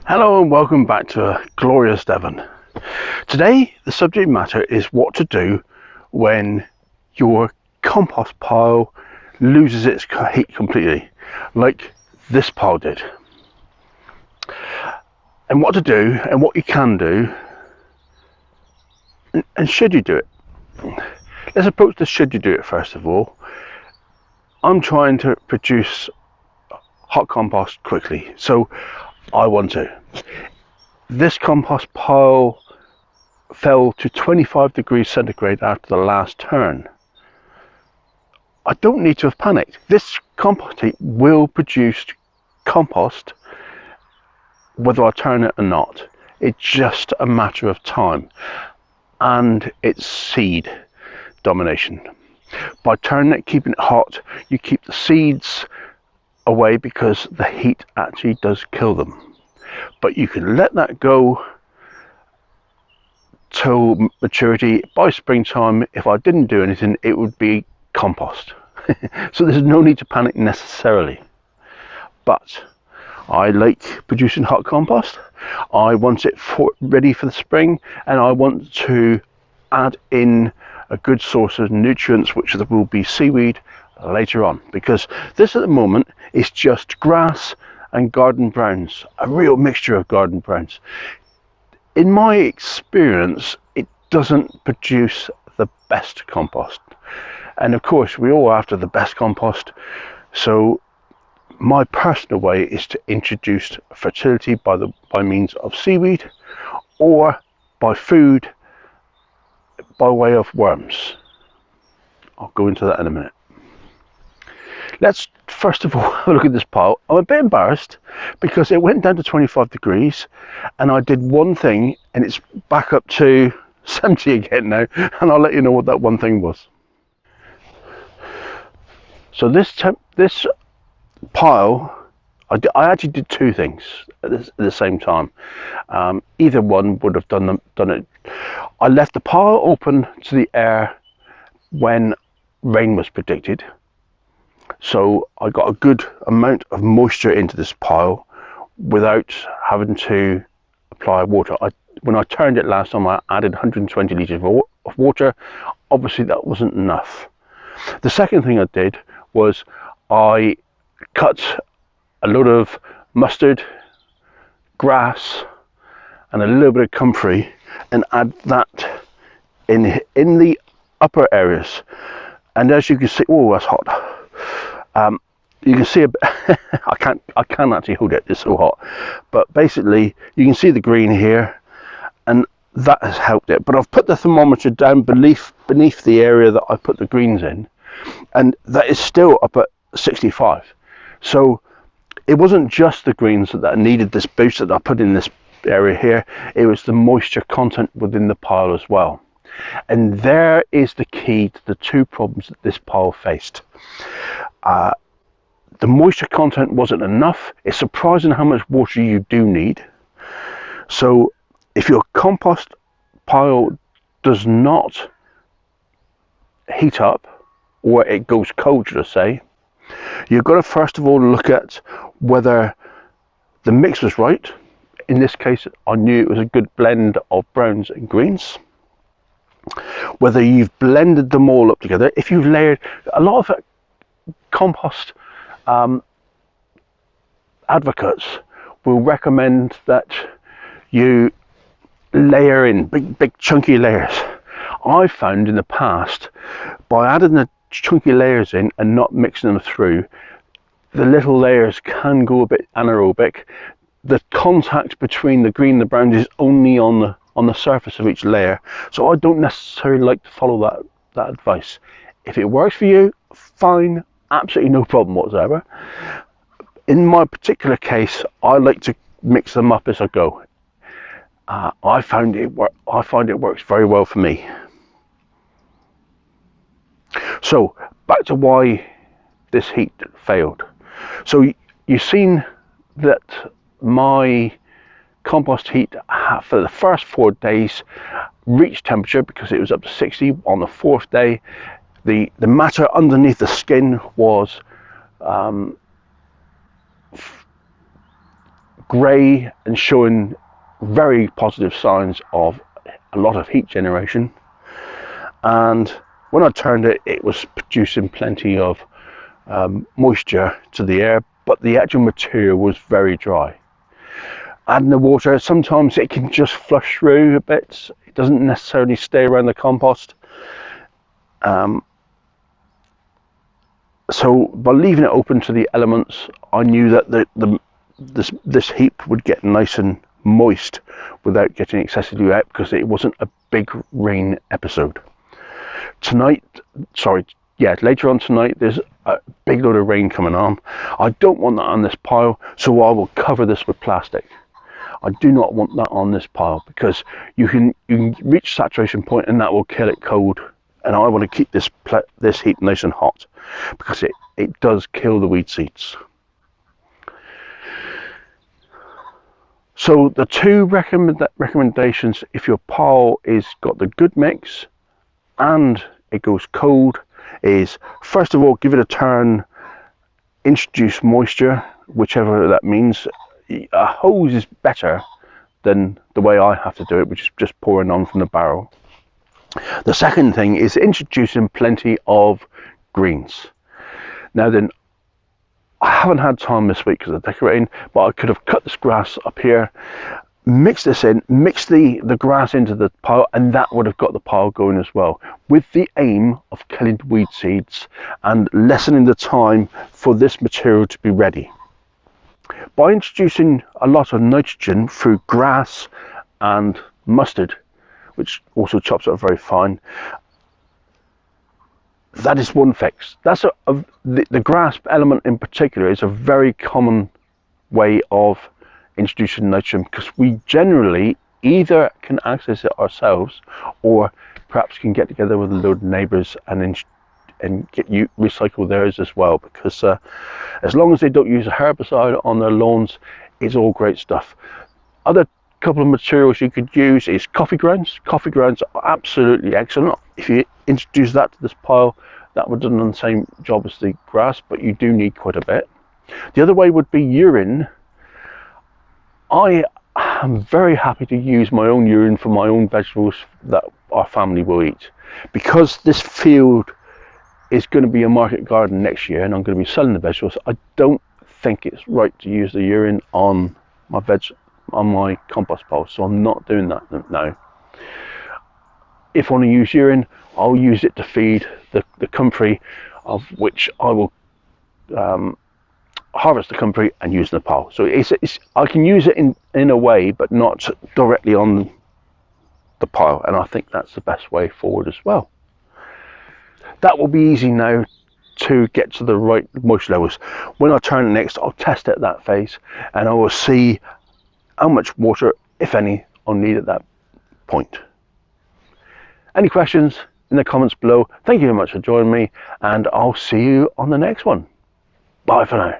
Hello and welcome back to Glorious Devon. Today the subject matter is what to do when your compost pile loses its heat completely, like this pile did. And what to do and what you can do and should you do it. Let's approach the should you do it first of all. I'm trying to produce hot compost quickly, so I want to. This compost pile fell to 25 degrees centigrade after the last turn. I don't need to have panicked. This compost heat will produce compost whether I turn it or not. It's just a matter of time, and it's seed domination. By turning it, keeping it hot, you keep the seeds away because the heat actually does kill them. But you can let that go till maturity. By springtime, if I didn't do anything, it would be compost. So there's no need to panic necessarily. But I like producing hot compost. I want it ready for the spring, and I want to add in a good source of nutrients, which will be seaweed later on, because this at the moment is just grass and garden browns, a real mixture of garden browns. In my experience, it doesn't produce the best compost, and of course we're all after the best compost. So my personal way is to introduce fertility by means of seaweed or by food by way of worms. I'll go into that in a minute. Let's first of all have a look at this pile. I'm a bit embarrassed because it went down to 25 degrees and I did one thing and it's back up to 70 again now, and I'll let you know what that one thing was. So this pile, I actually did two things at the same time. Either one would have done it. I left the pile open to the air when rain was predicted, so I got a good amount of moisture into this pile without having to apply water. When I turned it last time, I added 120 litres of water. Obviously that wasn't enough. The second thing I did was I cut a load of mustard, grass and a little bit of comfrey and add that in the upper areas. And as you can see, oh, that's hot. You can see a bit. I can't actually hold it, it's so hot, but basically you can see the green here, and that has helped it. But I've put the thermometer down beneath the area that I put the greens in, and that is still up at 65. So it wasn't just the greens that needed this boost that I put in this area here, it was the moisture content within the pile as well. And there is the key to the two problems that this pile faced. The moisture content wasn't enough. It's surprising how much water you do need. So if your compost pile does not heat up, or it goes cold, should I say, you've got to first of all look at whether the mix was right. In this case, I knew it was a good blend of browns and greens. Whether you've blended them all up together. If you've layered, a lot of compost advocates will recommend that you layer in big chunky layers. I've found in the past, by adding the chunky layers in and not mixing them through, the little layers can go a bit anaerobic. The contact between the green and the brown is only on the surface of each layer, so I don't necessarily like to follow that advice. If it works for you, fine, absolutely no problem whatsoever. In my particular case, I like to mix them up as I go. I find it works very well for me. So back to why this heat failed. So you've seen that my compost heat for the first 4 days reached temperature because it was up to 60. On the fourth day, the matter underneath the skin was grey and showing very positive signs of a lot of heat generation. And when I turned it, it was producing plenty of moisture to the air, but the actual material was very dry. Adding the water, sometimes it can just flush through a bit. It doesn't necessarily stay around the compost. So by leaving it open to the elements, I knew that this heap would get nice and moist without getting excessively wet, because it wasn't a big rain episode. Later on tonight, there's a big load of rain coming on. I don't want that on this pile, so I will cover this with plastic. I do not want that on this pile, because you can reach saturation point and that will kill it cold. And I want to keep this heap nice and hot, because it does kill the weed seeds. So the two recommendations, if your pile is got the good mix and it goes cold, is first of all, give it a turn, introduce moisture, whichever that means. A hose is better than the way I have to do it, which is just pouring on from the barrel. The second thing is introducing plenty of greens. Now then, I haven't had time this week because of decorating, but I could have cut this grass up here, mix this in, mix the grass into the pile, and that would have got the pile going as well, with the aim of killing weed seeds and lessening the time for this material to be ready. By introducing a lot of nitrogen through grass and mustard, which also chops up very fine, that is one fix. That's the grass element in particular is a very common way of introducing nitrogen, because we generally either can access it ourselves, or perhaps can get together with a load of neighbours and recycle theirs as well, because as long as they don't use a herbicide on their lawns, it's all great stuff. Other couple of materials you could use is coffee grounds. Coffee grounds are absolutely excellent. If you introduce that to this pile, that would have done the same job as the grass, but you do need quite a bit. The other way would be urine. I am very happy to use my own urine for my own vegetables that our family will eat, because this field is going to be a market garden next year and I'm going to be selling the vegetables. I don't think it's right to use the urine on my compost pile, so I'm not doing that now. If I want to use urine, I'll use it to feed the comfrey, of which I will harvest the comfrey and use in the pile. So I can use it in a way, but not directly on the pile, and I think that's the best way forward as well. That will be easy now to get to the right moisture levels. When I turn it next, I'll test it at that phase, and I will see how much water, if any, I'll need at that point. Any questions in the comments below? Thank you very much for joining me, and I'll see you on the next one. Bye for now.